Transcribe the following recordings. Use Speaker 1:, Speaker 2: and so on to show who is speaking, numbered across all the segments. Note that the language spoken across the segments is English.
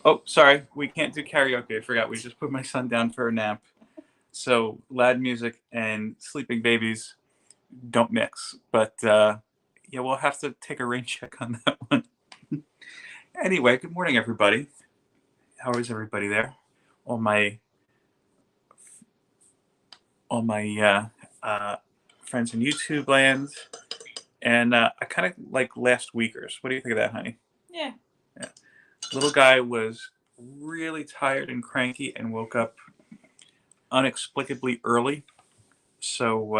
Speaker 1: Oh, sorry, we can't do karaoke. I forgot. We just put my son down for a nap. So loud music and sleeping babies don't mix. But yeah, we'll have to take a rain check on that one. Anyway, good morning, everybody. How is everybody there? All my all my friends in YouTube land, and I kind of like last weekers. What do you think of that, honey?
Speaker 2: Yeah.
Speaker 1: Yeah. Little guy was really tired and cranky and woke up unexplicably early. So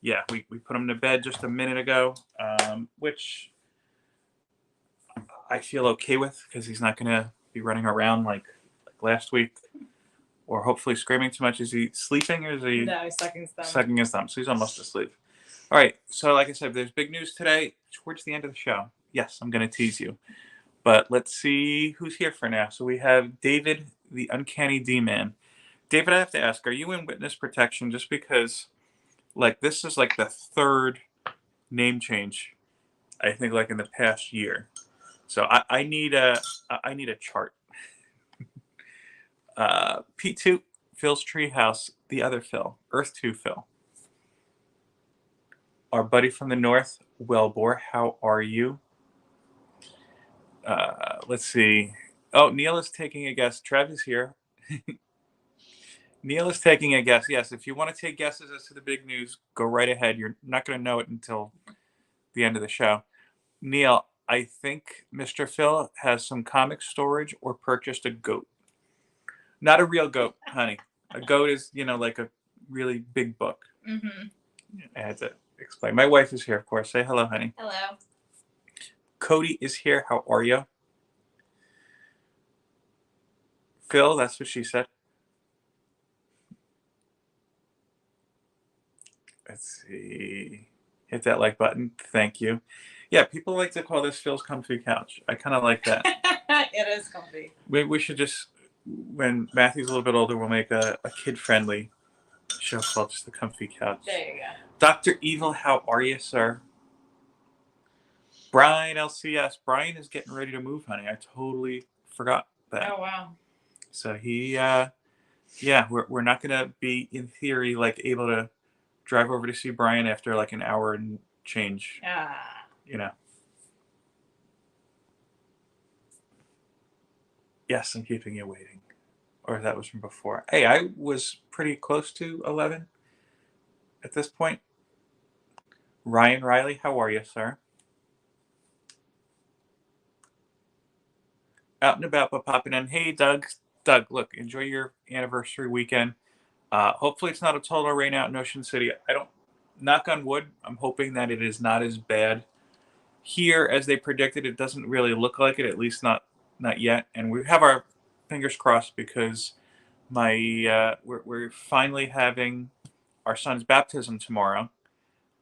Speaker 1: yeah, we put him to bed just a minute ago, which I feel okay with because he's not going to be running around like last week or hopefully screaming too much. Is he sleeping or is he
Speaker 2: No, he's sucking his thumb.
Speaker 1: sucking his thumb? So he's almost asleep. All right. So like I said, there's big news today towards the end of the show. Yes, I'm going to tease you. But let's see who's here for now. So we have David, the Uncanny D-Man. David, I have to ask, are you in witness protection just because like this is like the third name change I think like in the past year. So I need a chart. P2, Phil's Treehouse, the other Phil, Earth 2 Phil. Our buddy from the north, Wellbore, how are you? Let's see. Oh, Neil is taking a guess. Trev is here. Neil is taking a guess. Yes, if you want to take guesses as to the big news, go right ahead. You're not going to know it until the end of the show. Neil, I think Mr. Phil has some comic storage or purchased a goat. Not a real goat, honey. A goat is, like a really big book.
Speaker 2: Mm-hmm.
Speaker 1: I had to explain. My wife is here, of course. Say hello, honey.
Speaker 2: Hello.
Speaker 1: Cody is here. How are you? Phil, that's what she said. Let's see. Hit that like button. Thank you. Yeah, people like to call this Phil's comfy couch. I kind of like that.
Speaker 2: It is comfy.
Speaker 1: We should just, when Matthew's a little bit older, we'll make a kid-friendly show called just the comfy couch.
Speaker 2: There you go.
Speaker 1: Dr. Evil, how are you, sir? Brian LCS. Brian is getting ready to move, honey. I totally forgot that.
Speaker 2: Oh, wow.
Speaker 1: So he, yeah, we're not going to be, in theory, like able to drive over to see Brian after like an hour and change. Yes, I'm keeping you waiting. Or that was from before. Hey, I was pretty close to 11 at this point. Ryan Riley, how are you, sir? Out and about, but popping in. Hey, Doug. Doug, look, enjoy your anniversary weekend. Hopefully, it's not a total rain out in Ocean City. I don't, knock on wood, I'm hoping that it is not as bad here as they predicted. It doesn't really look like it, at least not yet. And we have our fingers crossed because we're finally having our son's baptism tomorrow.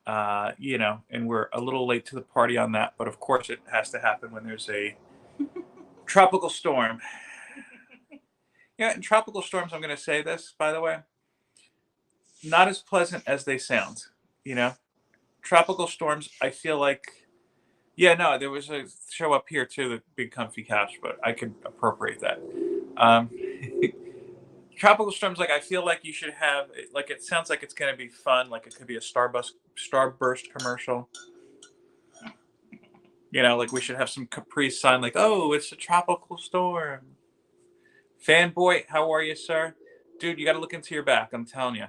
Speaker 1: And we're a little late to the party on that, but of course it has to happen when there's a tropical storm. Yeah, and tropical storms, I'm going to say this, by the way, not as pleasant as they sound. Tropical storms, I feel like, yeah, no, there was a show up here too, the Big Comfy Couch, but I could appropriate that. Um, tropical storms, like I feel like you should have, like it sounds like it's going to be fun, like it could be a Starburst commercial. Like we should have some Capri sign, like, oh, it's a tropical storm. Fanboy, how are you, sir? Dude, you got to look into your back. I'm telling you.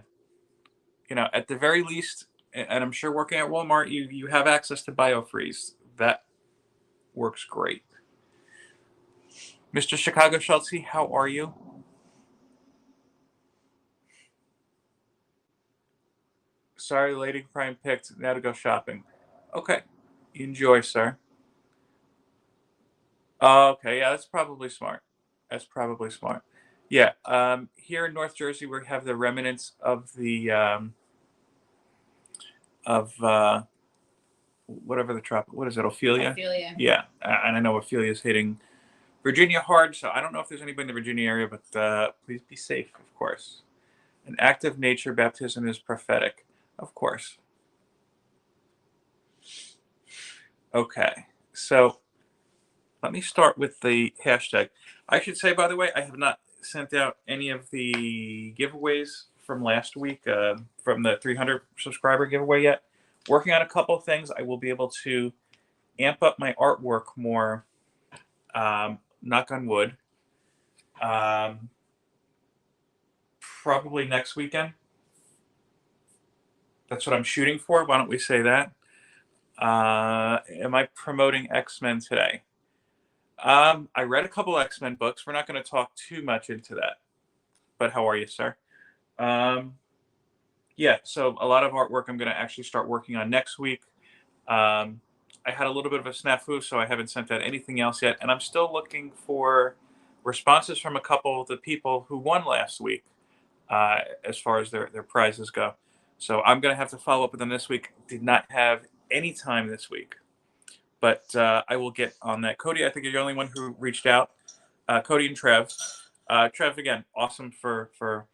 Speaker 1: At the very least, and I'm sure working at Walmart, you have access to BioFreeze. That works great. Mr. Chicago Schultze, how are you? Sorry, Lady Prime picked. Now to go shopping. Okay. Enjoy, sir. Okay, yeah, that's probably smart. Yeah, here in North Jersey, we have the remnants of the whatever the tropical. What is it? Ophelia.
Speaker 2: Ophelia.
Speaker 1: Yeah, and I know Ophelia is hitting Virginia hard, so I don't know if there's anybody in the Virginia area, but please be safe, of course. An act of nature baptism is prophetic, of course. Okay, so let me start with the hashtag. I should say, by the way, I have not sent out any of the giveaways from last week, from the 300 subscriber giveaway yet. Working on a couple of things. I will be able to amp up my artwork more. Knock on wood. Probably next weekend. That's what I'm shooting for. Why don't we say that? Am I promoting X-Men today? I read a couple X-Men books. We're not going to talk too much into that. But how are you, sir? Yeah, so a lot of artwork I'm going to actually start working on next week. I had a little bit of a snafu, so I haven't sent out anything else yet. And I'm still looking for responses from a couple of the people who won last week, as far as their prizes go. So I'm going to have to follow up with them this week. Did not have any time this week, but I will get on that. Cody, I think you're the only one who reached out. Cody and Trev. Trev, again, awesome for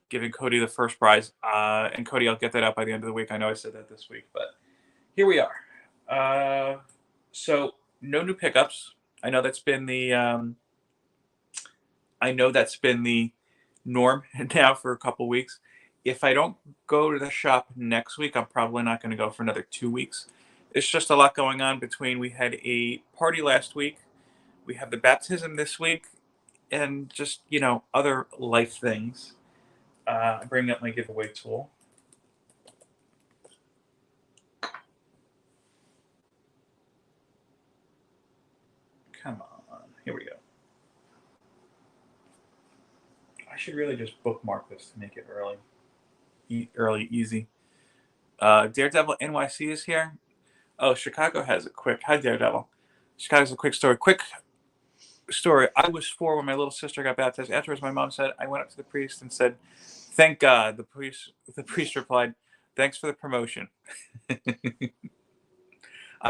Speaker 1: giving Cody the first prize. And Cody, I'll get that out by the end of the week. I know I said that this week, but here we are. So no new pickups. I know that's been the norm now for a couple weeks. If I don't go to the shop next week, I'm probably not going to go for another 2 weeks. It's just a lot going on between we had a party last week, we have the baptism this week, and just, other life things. Bring up my giveaway tool. Come on. Here we go. I should really just bookmark this to make it early, easy. Daredevil NYC is here. Oh, Chicago has a quick. Hi, Daredevil. Chicago has a quick story. Quick story. I was 4 when my little sister got baptized. Afterwards, my mom said, I went up to the priest and said, "Thank God." The priest replied, "Thanks for the promotion." I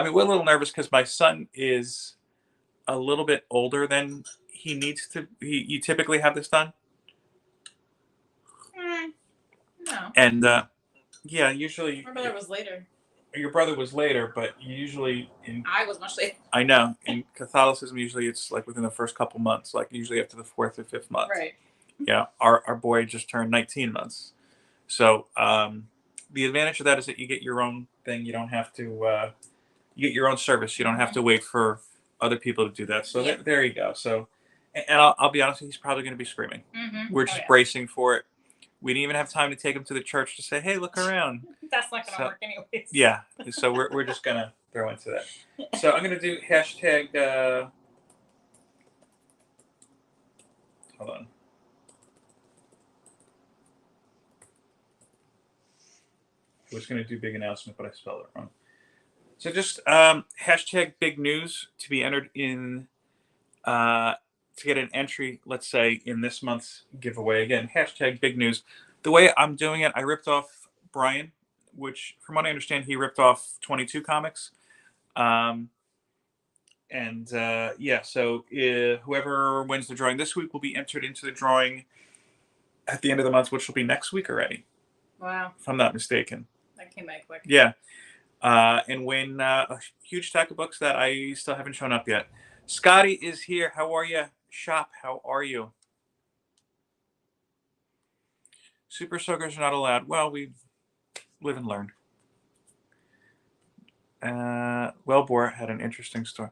Speaker 1: mean, we're a little nervous because my son is a little bit older than he needs to. You typically have this done,
Speaker 2: No.
Speaker 1: and yeah, usually
Speaker 2: My brother was later.
Speaker 1: your brother was later, but usually
Speaker 2: I was much later.
Speaker 1: I know in Catholicism usually it's like within the first couple months, like usually after the 4th or 5th month.
Speaker 2: Right.
Speaker 1: Yeah, our boy just turned 19 months, so the advantage of that is that you get your own thing. You don't have to. You get your own service. You don't have to wait for other people to do that. So there you go. So, and I'll be honest, he's probably going to be screaming.
Speaker 2: Mm-hmm.
Speaker 1: We're just bracing for it. We didn't even have time to take him to the church to say, "Hey, look around."
Speaker 2: That's not going to work anyways.
Speaker 1: Yeah. So we're just gonna throw into that. So I'm gonna do hashtag. Hold on. I was gonna do big announcement, but I spelled it wrong. So just hashtag big news to be entered in. To get an entry, let's say, in this month's giveaway. Again, hashtag big news. The way I'm doing it, I ripped off Brian, which, from what I understand, he ripped off 22 comics. And yeah, so whoever wins the drawing this week will be entered into the drawing at the end of the month, which will be next week already.
Speaker 2: Wow.
Speaker 1: If I'm not mistaken.
Speaker 2: That came by quick.
Speaker 1: Yeah. And win a huge stack of books that I still haven't shown up yet. Scotty is here. How are you? Shop, how are you? Super soakers are not allowed. Well, we live and learn. Wellbore had an interesting story.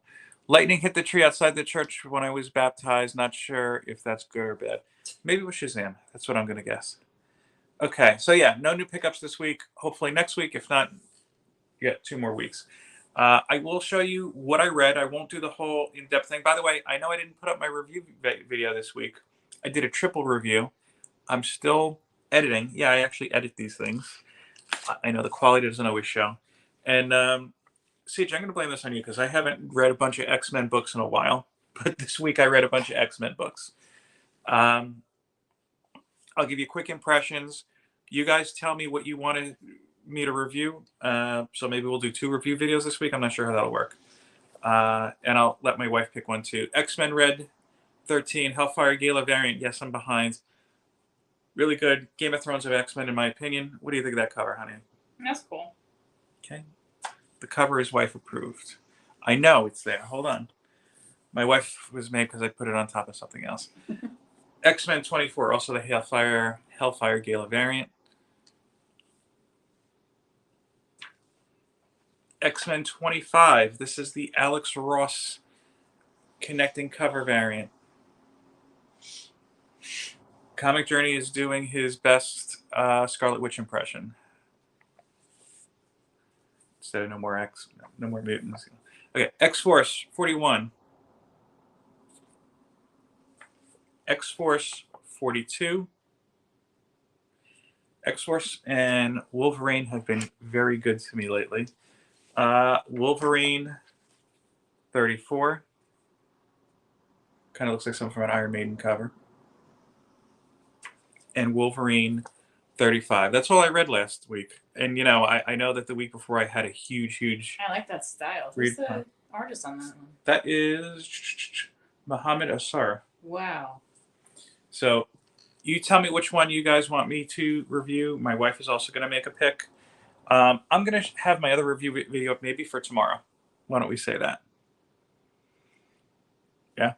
Speaker 1: Lightning hit the tree outside the church when I was baptized. Not sure if that's good or bad. Maybe with Shazam. That's what I'm going to guess. Okay, so yeah, no new pickups this week. Hopefully next week. If not, you got 2 more weeks. I will show you what I read. I won't do the whole in-depth thing. By the way, I know I didn't put up my review video this week. I did a triple review. I'm still editing. Yeah, I actually edit these things. I know the quality doesn't always show. And CJ, I'm going to blame this on you because I haven't read a bunch of X-Men books in a while. But this week I read a bunch of X-Men books. I'll give you quick impressions. You guys tell me what you want me to review. So maybe we'll do 2 review videos this week. I'm not sure how that'll work. And I'll let my wife pick one too. X-Men Red 13, Hellfire Gala variant. Yes, I'm behind. Really good. Game of Thrones of X-Men, in my opinion. What do you think of that cover, honey?
Speaker 2: That's cool.
Speaker 1: Okay. The cover is wife approved. I know it's there. Hold on. My wife was made because I put it on top of something else. X-Men 24, also the Hellfire Gala variant. X-Men 25, this is the Alex Ross connecting cover variant. Comic Journey is doing his best Scarlet Witch impression. Instead of no more mutants. Okay, X-Force 41. X-Force 42. X-Force and Wolverine have been very good to me lately. Wolverine 34. Kind of looks like something from an Iron Maiden cover. And Wolverine 35. That's all I read last week. And, I know that the week before I had a huge...
Speaker 2: I like that style. Who's the artist on that one?
Speaker 1: That is Muhammad Asar.
Speaker 2: Wow.
Speaker 1: So, you tell me which one you guys want me to review. My wife is also going to make a pick. I'm going to have my other review video up maybe for tomorrow. Why don't we say that? Yeah?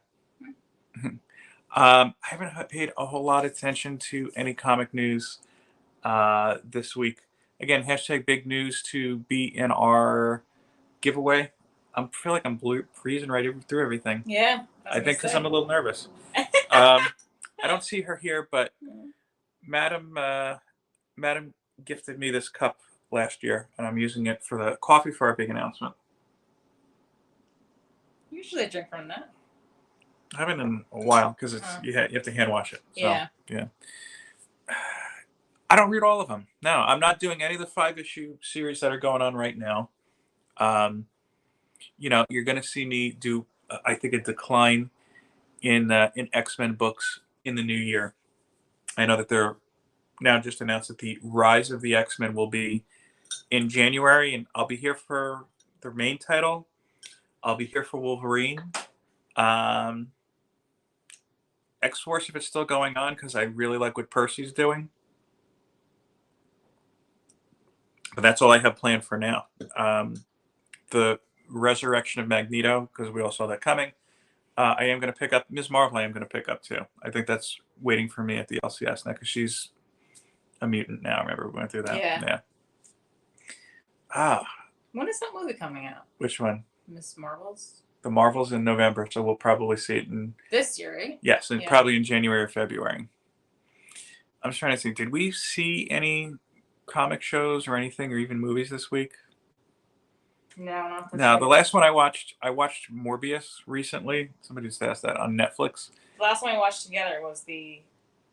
Speaker 1: I haven't paid a whole lot of attention to any comic news this week. Again, hashtag big news to be in our giveaway. I feel like I'm breezing right through everything.
Speaker 2: Yeah.
Speaker 1: I think because I'm a little nervous. I don't see her here, but Madam gifted me this cup last year, and I'm using it for the coffee for our big announcement.
Speaker 2: Usually I drink from that.
Speaker 1: I haven't in a while because you have to hand wash it. So, yeah. I don't read all of them. No, I'm not doing any of the 5-issue series that are going on right now. You're going to see me do, I think, a decline in X-Men books in the new year. I know that they're now just announced that the Rise of the X-Men will be in January, and I'll be here for the main title. I'll be here for Wolverine. X-Force, if it's still going on, because I really like what Percy's doing. But that's all I have planned for now. The Resurrection of Magneto, because we all saw that coming. I am going to pick up Ms. Marvel. I am going to pick up too. I think that's waiting for me at the LCS now because she's a mutant now. Remember we went through that. Yeah.
Speaker 2: When is that movie coming out?
Speaker 1: Which one?
Speaker 2: Ms. Marvel's.
Speaker 1: The Marvel's in November, so we'll probably see it in
Speaker 2: this year, right?
Speaker 1: Yes, and probably in January or February. I'm just trying to think. Did we see any comic shows or anything, or even movies this week?
Speaker 2: No,
Speaker 1: not the last one I watched Morbius recently. Somebody just asked that on Netflix.
Speaker 2: The last one I watched together was the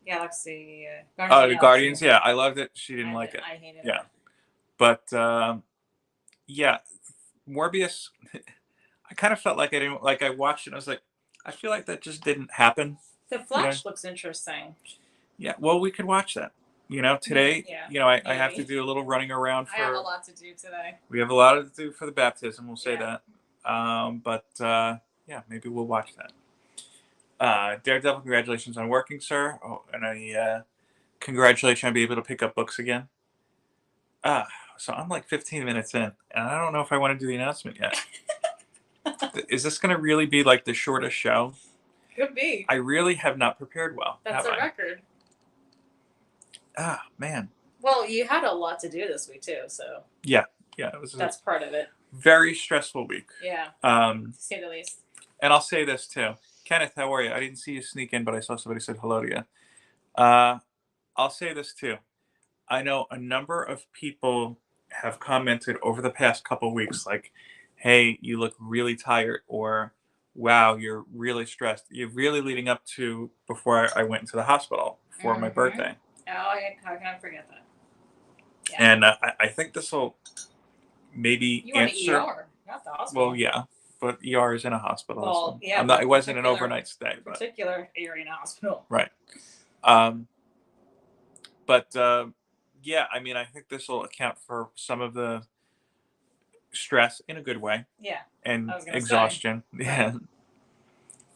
Speaker 2: Galaxy.
Speaker 1: The Guardians. Yeah, I loved it. She didn't like it.
Speaker 2: I hated it.
Speaker 1: Yeah, but Morbius. I kind of felt like I watched it. And I was like, I feel like that just didn't happen.
Speaker 2: The Flash looks interesting.
Speaker 1: Yeah, well, we could watch that. Today. I have to do a little running around. I
Speaker 2: have a lot to do today.
Speaker 1: We have a lot to do for the baptism. We'll say that. Maybe we'll watch that. Daredevil, congratulations on working, sir. Oh, and congratulations on being able to pick up books again. So I'm like 15 minutes in, and I don't know if I want to do the announcement yet. Is this going to really be like the shortest show?
Speaker 2: Could be.
Speaker 1: I really have not prepared well.
Speaker 2: That's a record.
Speaker 1: Man.
Speaker 2: Well, you had a lot to do this week too, so.
Speaker 1: Yeah, it was.
Speaker 2: That's part of it.
Speaker 1: Very stressful week.
Speaker 2: Yeah. To say the least.
Speaker 1: And I'll say this too, Kenneth, how are you? I didn't see you sneak in, but I saw somebody said hello to you. I'll say this too. I know a number of people have commented over the past couple of weeks, like, "Hey, you look really tired," or "Wow, you're really stressed." You're really leading up to before I went into the hospital for my birthday.
Speaker 2: Oh, how can I forget that? Yeah.
Speaker 1: And I think this will maybe answer.
Speaker 2: You went to ER, not the hospital.
Speaker 1: Well, yeah, but ER is in a hospital.
Speaker 2: Well,
Speaker 1: so
Speaker 2: yeah.
Speaker 1: It wasn't an overnight stay. But
Speaker 2: particular area in a hospital.
Speaker 1: Right. I mean, I think this will account for some of the stress in a good way.
Speaker 2: Yeah.
Speaker 1: And exhaustion.
Speaker 2: Say.
Speaker 1: Yeah.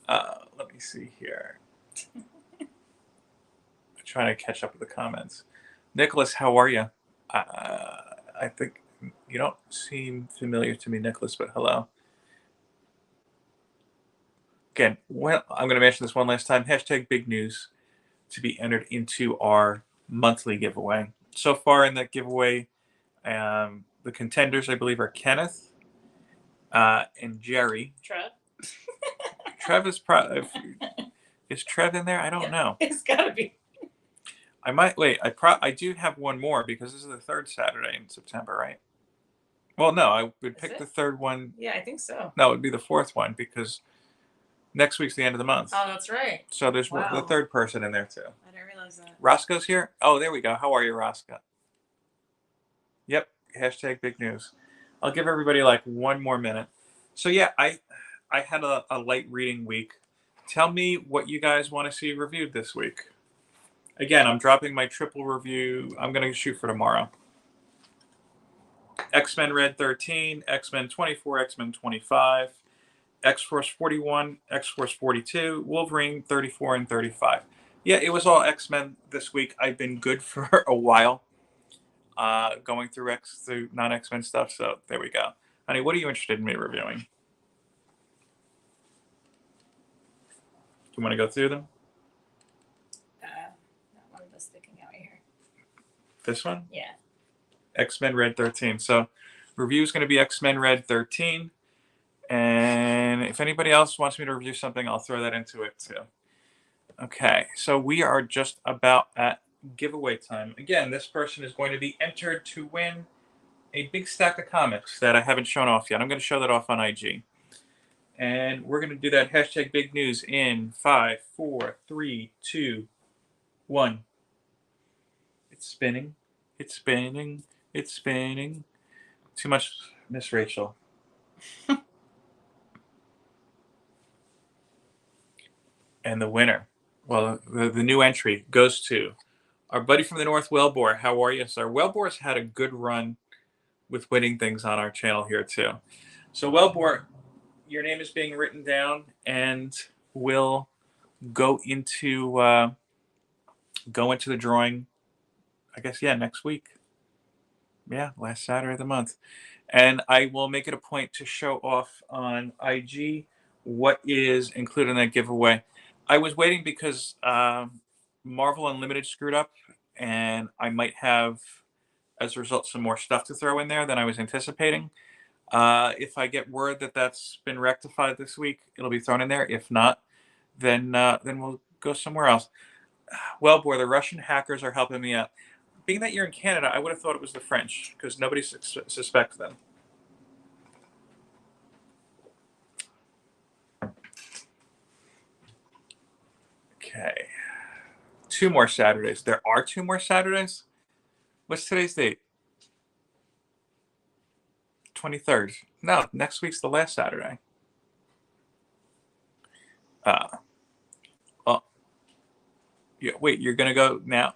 Speaker 1: Let me see here. Trying to catch up with the comments. Nicholas, how are you? I think you don't seem familiar to me, Nicholas, but hello. again, I'm going to mention this one last time. Hashtag big news to be entered into our monthly giveaway. So far in that giveaway, the contenders, I believe, are Kenneth and Jerry.
Speaker 2: Trev.
Speaker 1: Trev is Trev in there? I don't know.
Speaker 2: It's gotta be.
Speaker 1: I might wait. I do have one more because this is the third Saturday in September, right? Well, no, I would pick the third one.
Speaker 2: Yeah, I think so.
Speaker 1: No, it would be the fourth one because next week's the end of the month.
Speaker 2: Oh, that's right.
Speaker 1: So there's the third person in there too.
Speaker 2: I didn't realize that.
Speaker 1: Roscoe's here. Oh, there we go. How are you, Roscoe? Yep. Hashtag big news. I'll give everybody like one more minute. So yeah, I had a light reading week. Tell me what you guys want to see reviewed this week. Again, I'm dropping my triple review. I'm going to shoot for tomorrow. X-Men Red 13, X-Men 24, X-Men 25, X-Force 41, X-Force 42, Wolverine 34 and 35. Yeah, it was all X-Men this week. I've been good for a while going through non-X-Men stuff, so there we go. Honey, what are you interested in me reviewing? You want to go through them?
Speaker 2: That one was sticking out here.
Speaker 1: This one?
Speaker 2: Yeah.
Speaker 1: X-Men Red 13. So review is going to be X-Men Red 13. And if anybody else wants me to review something, I'll throw that into it too. Okay, so we are just about at giveaway time. Again, this person is going to be entered to win a big stack of comics that I haven't shown off yet. I'm going to show that off on IG. And we're going to do that hashtag big news in 5, 4, 3, 2, 1. It's spinning. It's spinning. It's spinning. Too much, Miss Rachel. And the winner, well, the new entry goes to our buddy from the North, Wellbore. How are you, sir? Wellbore's had a good run with winning things on our channel here, too. So, Wellbore, your name is being written down and will go into the drawing, I guess, yeah, next week. Yeah, last Saturday of the month. And I will make it a point to show off on IG what is included in that giveaway. I was waiting because Marvel Unlimited screwed up, and I might have, as a result, some more stuff to throw in there than I was anticipating. If I get word that that's been rectified this week, it'll be thrown in there. If not, then we'll go somewhere else. Well, boy, the Russian hackers are helping me out. Being that you're in Canada, I would have thought it was the French because nobody suspects them. Okay. 2 more Saturdays. There are 2 more Saturdays? What's today's date? 23rd. No, next week's the last Saturday. Oh, yeah. Wait, you're gonna go now?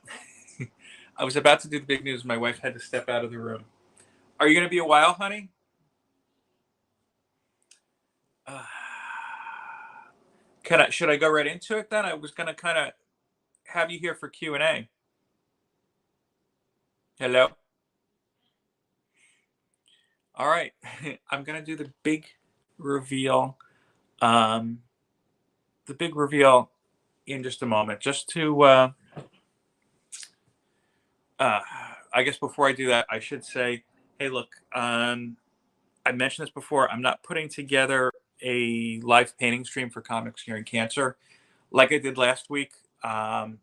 Speaker 1: I was about to do the big news. My wife had to step out of the room. Are you gonna be a while, honey? Should I go right into it then? I was gonna kind of have you here for Q&A. Hello. All right, I'm gonna do the big reveal. The big reveal in just a moment. Just to, I guess before I do that, I should say, hey, look, I mentioned this before. I'm not putting together a live painting stream for Comics Curing Cancer like I did last week.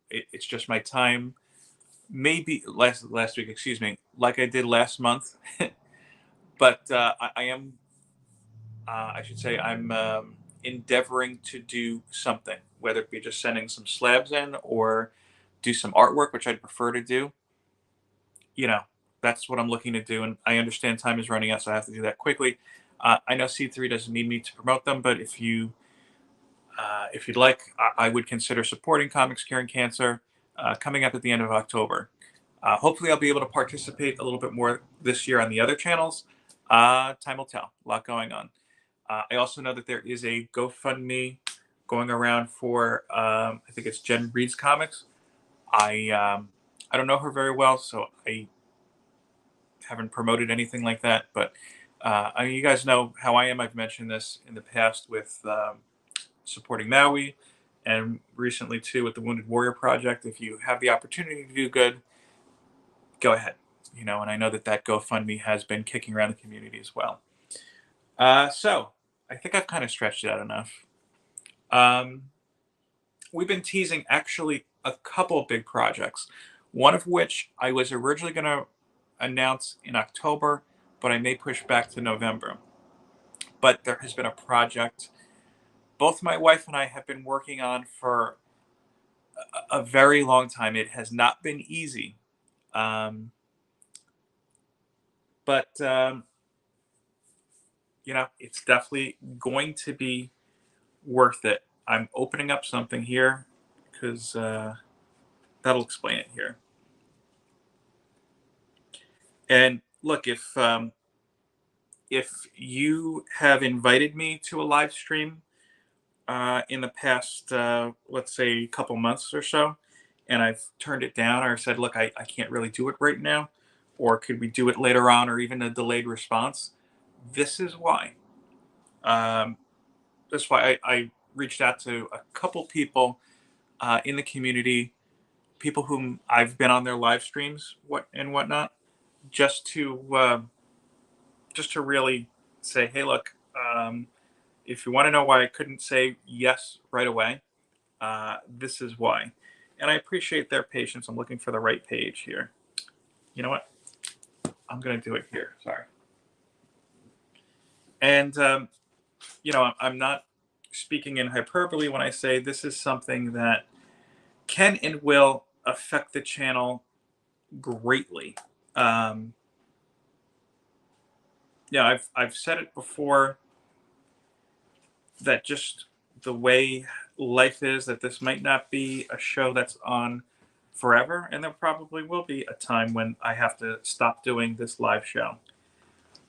Speaker 1: It's just my time. Maybe last week, excuse me, like I did last month. But I am, I should say, I'm endeavoring to do something, whether it be just sending some slabs in or do some artwork, which I'd prefer to do. You know, that's what I'm looking to do. And I understand time is running out, so I have to do that quickly. I know C3 doesn't need me to promote them, but if you'd like, I would consider supporting Comics Curing Cancer coming up at the end of October. Hopefully, I'll be able to participate a little bit more this year on the other channels. Time will tell. A lot going on. I also know that there is a GoFundMe going around for, I think it's Jen Reads Comics. I don't know her very well, so I haven't promoted anything like that. But I mean, you guys know how I am. I've mentioned this in the past with supporting Maui, and recently too with the Wounded Warrior Project. If you have the opportunity to do good, go ahead. And I know that GoFundMe has been kicking around the community as well. So I think I've kind of stretched it out enough. We've been teasing actually a couple of big projects, one of which I was originally going to announce in October, but I may push back to November. But there has been a project both my wife and I have been working on for a very long time. It has not been easy. Um, but it's definitely going to be worth it. I'm opening up something here because that'll explain it here. And look, if you have invited me to a live stream in the past, let's say, a couple months or so, and I've turned it down or said, look, I can't really do it right now, or could we do it later on, or even a delayed response, this is why. Um, that's why I reached out to a couple people in the community, people whom I've been on their live streams, and whatnot, just to really say, hey, look, if you want to know why I couldn't say yes right away, this is why. And I appreciate their patience. I'm looking for the right page here. You know what? I'm going to do it here. Sorry. And, I'm not speaking in hyperbole when I say this is something that can and will affect the channel greatly. I've said it before that just the way life is, that this might not be a show that's on forever, and there probably will be a time when I have to stop doing this live show.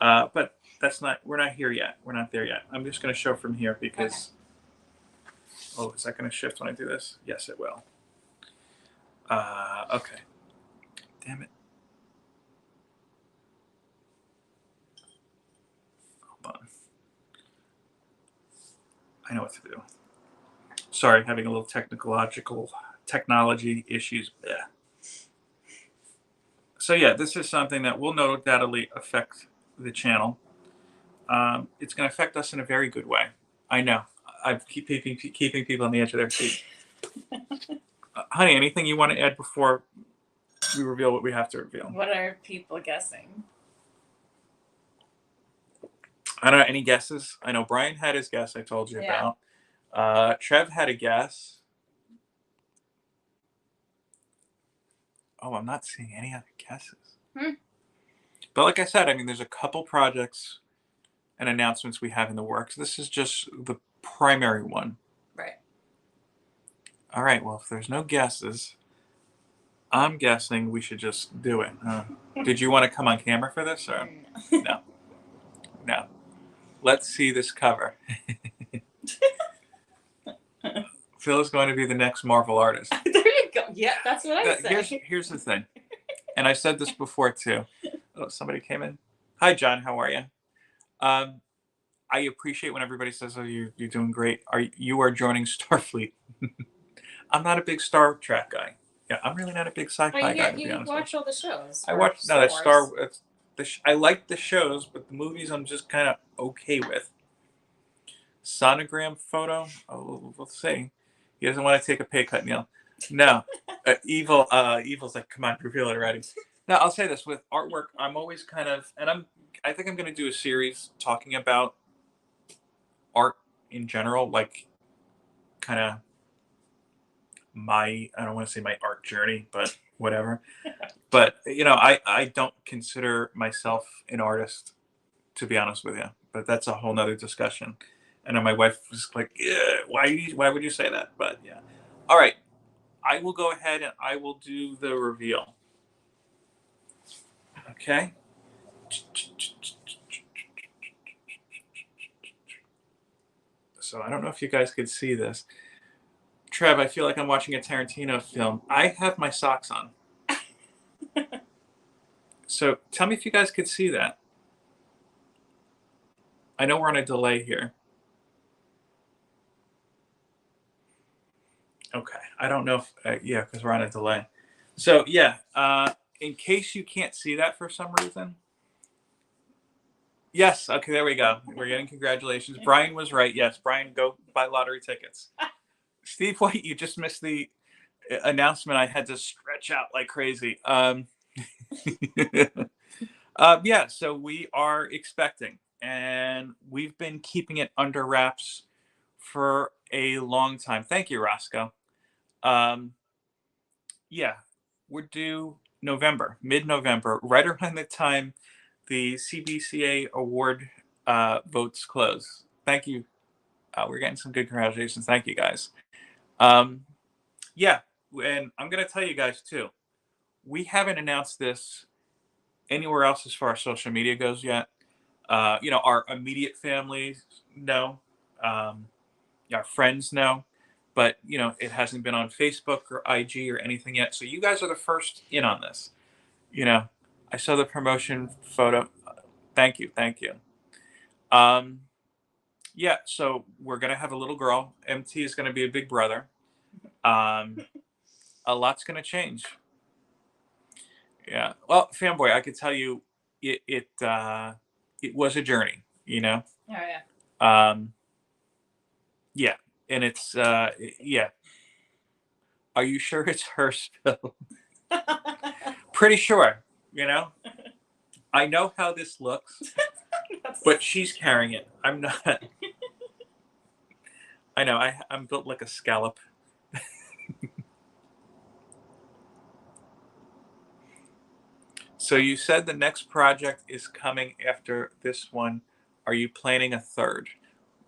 Speaker 1: But we're not here yet. We're not there yet. I'm just going to show from here because, oh, is that going to shift when I do this? Yes, it will. Okay. Damn it. Hold on. I know what to do. Sorry, having a little technology issues. Blech. So yeah, this is something that will no doubtly affect the channel. It's going to affect us in a very good way. I know. I keep keeping people on the edge of their seat. Honey, anything you want to add before we reveal what we have to reveal?
Speaker 2: What are people guessing?
Speaker 1: I don't know. Any guesses? I know Brian had his guess I told you about. Trev had a guess. Oh, I'm not seeing any other guesses. But like I said, there's a couple projects and announcements we have in the works. This is just the primary one.
Speaker 2: Right.
Speaker 1: All right. Well, if there's no guesses, I'm guessing we should just do it. Did you want to come on camera for this, or no? No. Let's see this cover. Phil is going to be the next Marvel artist.
Speaker 2: There you go. Yeah, that's what I said.
Speaker 1: Here's the thing, and I said this before too. Oh, somebody came in. Hi, John. How are you? I appreciate when everybody says, "Oh, you're doing great." You are joining Starfleet? I'm not a big Star Trek guy. Yeah, I'm really not a big sci-fi guy. To be honest,
Speaker 2: you watch all the shows.
Speaker 1: I watch that Star. I like the shows, but the movies I'm just kind of okay with. Sonogram photo. Oh, we'll see. He doesn't want to take a pay cut, Neil. No, Evil's like, come on, reveal it already. Now I'll say this with artwork. I'm always kind of, and I think I'm going to do a series talking about art in general, like kind of I don't want to say my art journey, but whatever. But I don't consider myself an artist, to be honest with you. But that's a whole nother discussion. I know my wife was like, yeah, why would you say that? But yeah. All right. I will go ahead and I will do the reveal. Okay. So I don't know if you guys could see this. Trev, I feel like I'm watching a Tarantino film. I have my socks on. So tell me if you guys could see that. I know we're on a delay here. Okay. I don't know if, yeah, because we're on a delay. So, yeah, in case you can't see that for some reason, yes. Okay, there we go. We're getting congratulations. Brian was right. Yes, Brian, go buy lottery tickets. Steve White, you just missed the announcement. I had to stretch out like crazy. Yeah, so we are expecting, and we've been keeping it under wraps for a long time. Thank you, Roscoe. Um, yeah, we're due November, mid-November, right around the time the CBCA award votes close. Thank you. We're getting some good congratulations. Thank you, guys. Um, yeah, and I'm gonna tell you guys too. We haven't announced this anywhere else as far as social media goes yet. Our immediate families know, um, our friends know, but it hasn't been on Facebook or IG or anything yet. So you guys are the first in on this. You know, I saw the promotion photo. Thank you, thank you. Um, yeah, so we're gonna have a little girl. MT is gonna be a big brother. Um, a lot's gonna change. Yeah. Well, fanboy, I could tell you, it was a journey.
Speaker 2: Oh yeah.
Speaker 1: Um, yeah, and it's yeah. Are you sure it's her spill? Pretty sure. You know, I know how this looks, but she's carrying it. I'm not. I know. I'm built like a scallop. So you said the next project is coming after this one. Are you planning a third?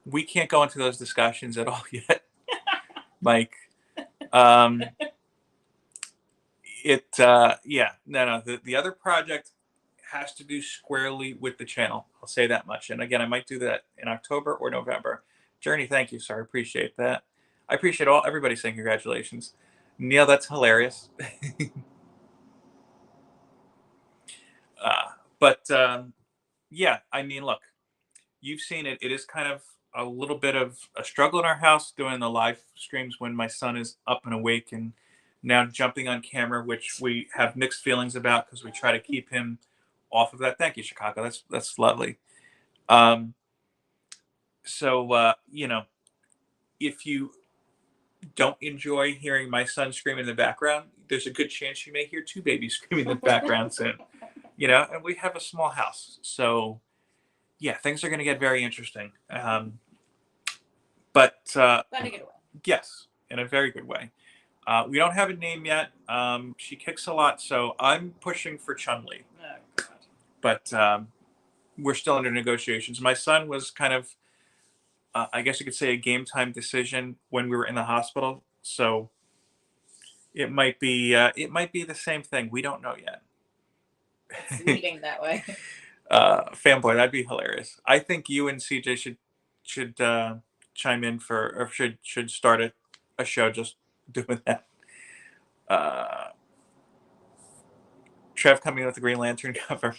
Speaker 1: We can't go into those discussions at all yet, Mike. Um, yeah, no. The other project has to do squarely with the channel. I'll say that much. And again, I might do that in October or November. Journey, thank you, sir. I appreciate that. I appreciate everybody saying congratulations. Neil, that's hilarious. uh, but yeah, I mean, look, you've seen it. It is kind of a little bit of a struggle in our house doing the live streams when my son is up and awake and now jumping on camera, which we have mixed feelings about because we try to keep him off of that. Thank you, Chicago. That's lovely. Um, so if you don't enjoy hearing my son scream in the background, there's a good chance you may hear two babies screaming in the background soon. And we have a small house, so yeah, things are going to get very interesting. But
Speaker 2: But in a good way.
Speaker 1: yes, in a very good way. We don't have a name yet. She kicks a lot, so I'm pushing for Chun Li.
Speaker 2: Oh god.
Speaker 1: But we're still under negotiations. My son was kind of, I guess you could say, a game time decision when we were in the hospital. So it might be the same thing. We don't know yet.
Speaker 2: It's leading that way.
Speaker 1: Fanboy, that'd be hilarious. I think you and CJ should chime in or should start a show just doing that. Uh, Trev coming with the Green Lantern cover.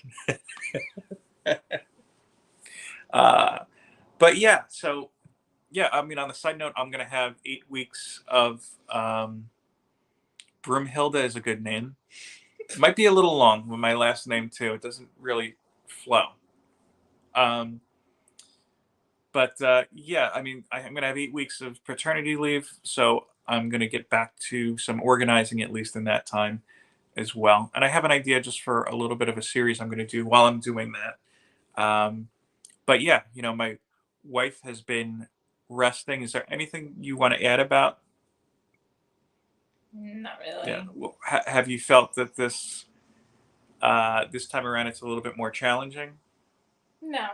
Speaker 1: uh, but yeah, so yeah, I mean, on the side note, I'm gonna have 8 weeks of Broomhilda is a good name. It might be a little long with my last name too. It doesn't really flow. Um, but yeah, I mean, I'm gonna have 8 weeks of paternity leave, so I'm gonna get back to some organizing at least in that time as well. And I have an idea just for a little bit of a series I'm gonna do while I'm doing that. But yeah, my wife has been resting. Is there anything you want to add about?
Speaker 2: Not really.
Speaker 1: Yeah. Well, have you felt that this time around it's a little bit more challenging?
Speaker 2: No.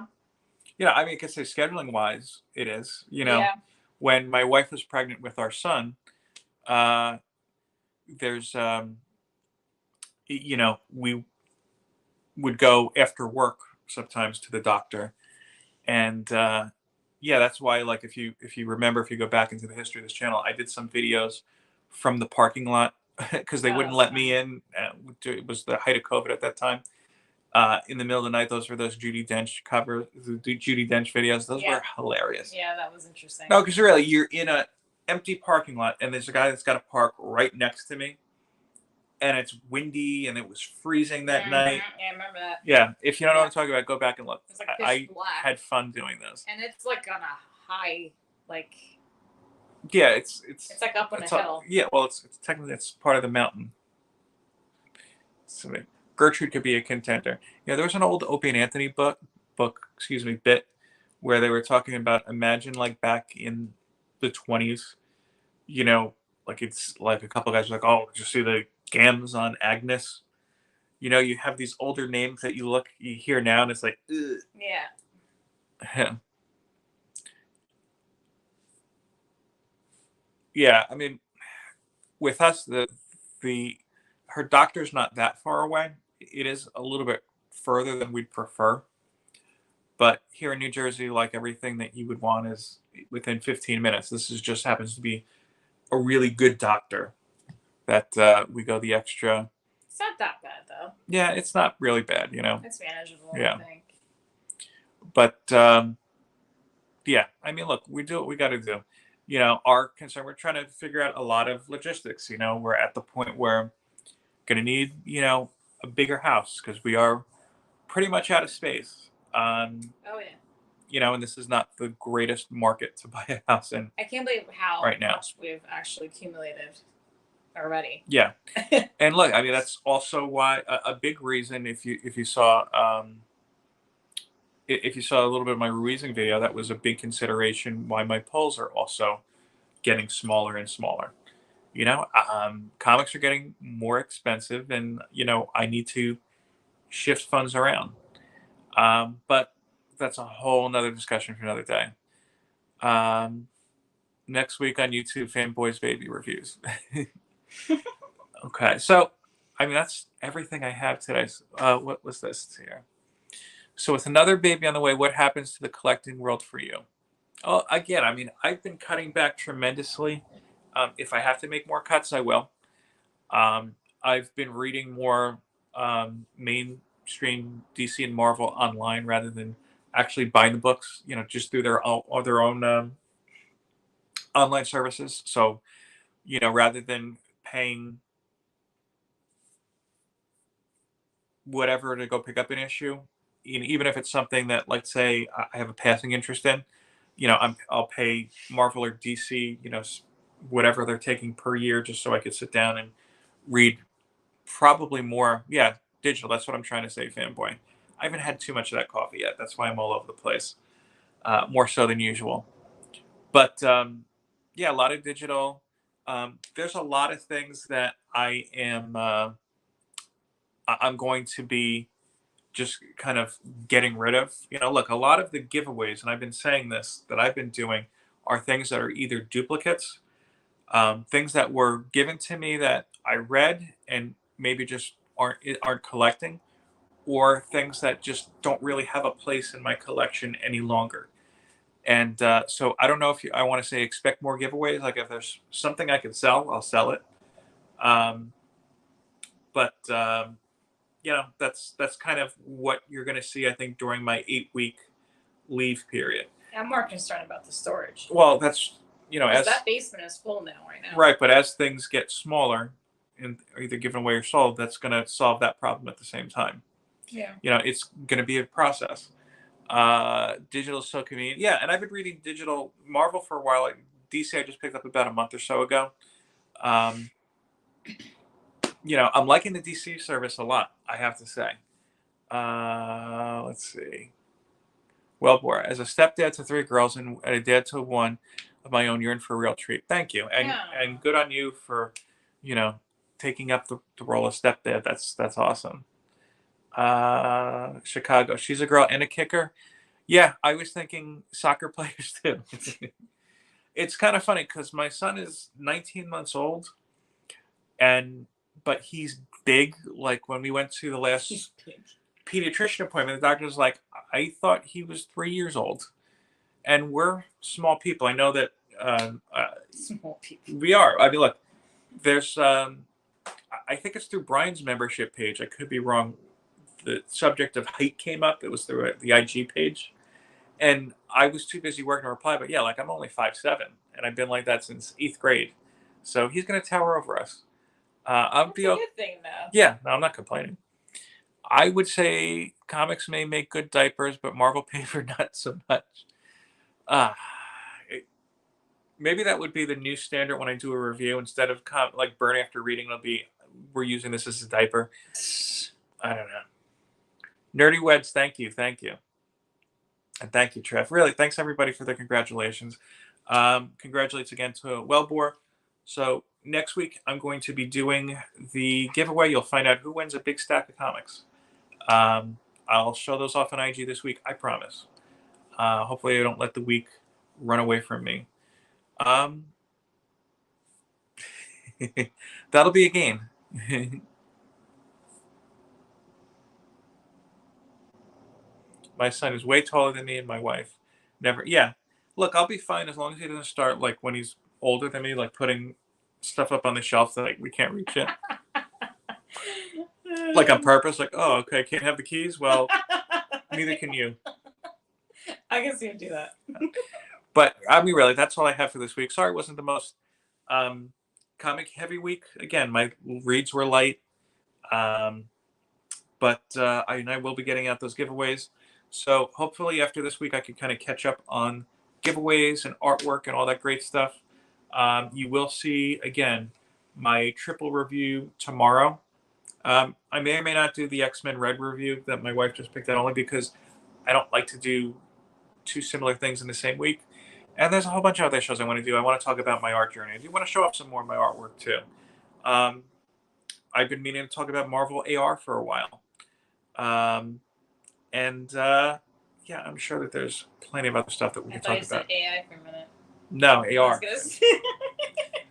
Speaker 1: I mean, I could say scheduling wise, it is.
Speaker 2: Yeah.
Speaker 1: When my wife was pregnant with our son, uh, there's we would go after work sometimes to the doctor, and yeah, that's why, like, if you remember, if you go back into the history of this channel, I did some videos from the parking lot because they
Speaker 2: Oh,
Speaker 1: wouldn't
Speaker 2: that's
Speaker 1: let
Speaker 2: fun.
Speaker 1: me in. It was the height of COVID at that time. In the middle of the night, those were those Judy Dench videos. Those
Speaker 2: Yeah.
Speaker 1: were hilarious.
Speaker 2: Yeah, that was interesting.
Speaker 1: No, because really, you're in empty parking lot, and there's a guy that's got to park right next to me, and it's windy, and it was freezing that night.
Speaker 2: Yeah, I remember that.
Speaker 1: Yeah, if you don't know
Speaker 2: Yeah.
Speaker 1: what I'm talking about, go back and look.
Speaker 2: It's like pitch
Speaker 1: I
Speaker 2: black.
Speaker 1: had fun doing this.
Speaker 2: And it's like on a high, like.
Speaker 1: Yeah, it's
Speaker 2: like up on a hill.
Speaker 1: Yeah, well, it's technically it's part of the mountain. So Gertrude could be a contender. Yeah, there was an old Opie and Anthony bit, where they were talking about, imagine like back in the 20s, you know, like it's like a couple guys are like, oh, did you see the gams on Agnes? You know, you have these older names that you hear now, and it's like, ugh.
Speaker 2: Yeah.
Speaker 1: Yeah, I mean, with us, her doctor's not that far away. It is a little bit further than we'd prefer. But here in New Jersey, like everything that you would want is within 15 minutes. This is just happens to be a really good doctor that we go the extra.
Speaker 2: It's not that bad though.
Speaker 1: Yeah, it's not really bad, you know.
Speaker 2: It's manageable,
Speaker 1: Yeah.
Speaker 2: I think.
Speaker 1: But yeah, I mean, look, we do what we got to do. You know, our concern, we're trying to figure out a lot of logistics. You know, we're at the point where going to need, you know, a bigger house because we are pretty much out of space.
Speaker 2: Oh yeah.
Speaker 1: You know, and this is not the greatest market to buy a house in.
Speaker 2: I can't believe how
Speaker 1: right now.
Speaker 2: much we've actually accumulated already.
Speaker 1: Yeah, and look, I mean, that's also why a big reason. If you saw if you saw a little bit of my Ruizing video, that was a big consideration why my polls are also getting smaller and smaller. You know, comics are getting more expensive, and you know, I need to shift funds around. But that's a whole nother discussion for another day. Next week on YouTube, Fanboys Baby reviews. Okay, so I mean that's everything I have today. What was this here? So with another baby on the way, what happens to the collecting world for you? Oh, again, I mean I've been cutting back tremendously. If I have to make more cuts, I will. I've been reading more mainstream DC and Marvel online rather than actually buying the books. You know, just through their own online services. So, you know, rather than paying whatever to go pick up an issue, even if it's something that, like, say, I have a passing interest in, you know, I'll pay Marvel or DC, you know, whatever they're taking per year, just so I could sit down and read probably more. Yeah, digital. That's what I'm trying to say, fanboy. I haven't had too much of that coffee yet. That's why I'm all over the place, more so than usual. But yeah, a lot of digital. There's a lot of things that I'm going to be just kind of getting rid of. You know, look, a lot of the giveaways, and I've been saying this, that I've been doing are things that are either duplicates, things that were given to me that I read and maybe just aren't collecting, or things that just don't really have a place in my collection any longer. And so I don't know if I want to say expect more giveaways. Like if there's something I can sell, I'll sell it. Um, but you know, that's kind of what you're going to see, I think, during my 8-week leave period.
Speaker 2: I'm more concerned about the storage.
Speaker 1: Well, that's, you know, as
Speaker 2: that basement is full right now.
Speaker 1: Right, but as things get smaller and are either given away or sold, that's going to solve that problem at the same time.
Speaker 2: Yeah.
Speaker 1: You know, it's going to be a process. Digital is so convenient. Yeah, and I've been reading digital Marvel for a while. Like DC, I just picked up about a month or so ago. You know, I'm liking the DC service a lot, I have to say. Let's see. Well, boy, as a stepdad to 3 girls and a dad to 1 of my own, you're in for a real treat. Thank you, and good on you for, you know, taking up the role of stepdad. That's awesome. Chicago, she's a girl and a kicker. Yeah, I was thinking soccer players too. It's kind of funny because my son is 19 months old, but he's big. Like when we went to the last pediatrician appointment, the doctor was like, I thought he was 3 years old. And we're small people. I know that
Speaker 2: small people.
Speaker 1: We are. I mean, look, there's I think it's through Brian's membership page. I could be wrong. The subject of height came up. It was through the IG page. And I was too busy working to reply, but yeah, like I'm only 5'7", and I've been like that since 8th grade. So he's gonna tower over us. I'll
Speaker 2: That's
Speaker 1: be
Speaker 2: a
Speaker 1: okay.
Speaker 2: good thing, though.
Speaker 1: Yeah, no, I'm not complaining. I would say comics may make good diapers, but Marvel paper not so much. Uh, it- Maybe that would be the new standard when I do a review. Instead of like burn after reading, it'll be we're using this as a diaper. I don't know. Nerdy Weds, thank you, and thank you, Trev. Really, thanks everybody for the congratulations. Congratulates again to Wellbore. So next week I'm going to be doing the giveaway. You'll find out who wins a big stack of comics. Um, I'll show those off on IG this week. I promise. Hopefully, I don't let the week run away from me. Um, that'll be a game. My son is way taller than me and my wife. Never. Yeah. Look, I'll be fine as long as he doesn't start like when he's older than me, like putting stuff up on the shelf that like we can't reach it. Like on purpose, like, oh, okay, can't have the keys. Well, neither can you.
Speaker 2: I can see him do that.
Speaker 1: But I mean, really, that's all I have for this week. Sorry, it wasn't the most comic heavy week. Again, my reads were light, um, but I will be getting out those giveaways. So hopefully, after this week, I can kind of catch up on giveaways and artwork and all that great stuff. You will see again my triple review tomorrow. I may or may not do the X-Men Red review that my wife just picked out, only because I don't like to do two similar things in the same week. And there's a whole bunch of other shows I want to do. I want to talk about my art journey. I do want to show off some more of my artwork too. Um, I've been meaning to talk about Marvel AR for a while. Um, and yeah, I'm sure that there's plenty of other stuff that we
Speaker 2: I
Speaker 1: can
Speaker 2: thought
Speaker 1: talk
Speaker 2: you said
Speaker 1: about.
Speaker 2: AI for a minute.
Speaker 1: No,
Speaker 2: I was
Speaker 1: AR.
Speaker 2: gonna say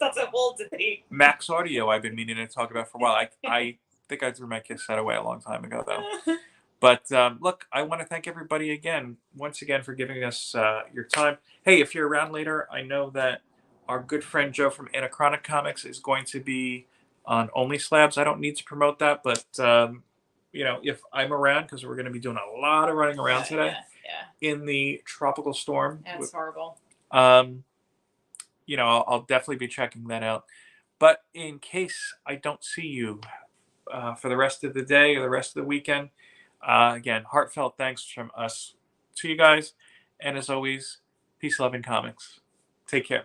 Speaker 2: that's a whole debate.
Speaker 1: Max Audio I've been meaning to talk about for a while. I think I threw my cassette away a long time ago, though. But look, I want to thank everybody once again, for giving us your time. Hey, if you're around later, I know that our good friend Joe from Anachronic Comics is going to be on Only Slabs. I don't need to promote that, but if I'm around, because we're going to be doing a lot of running around today in the tropical storm.
Speaker 2: That's horrible.
Speaker 1: I'll definitely be checking that out. But in case I don't see you for the rest of the day or the rest of the weekend, again, heartfelt thanks from us to you guys. And as always, peace, love, and comics. Take care.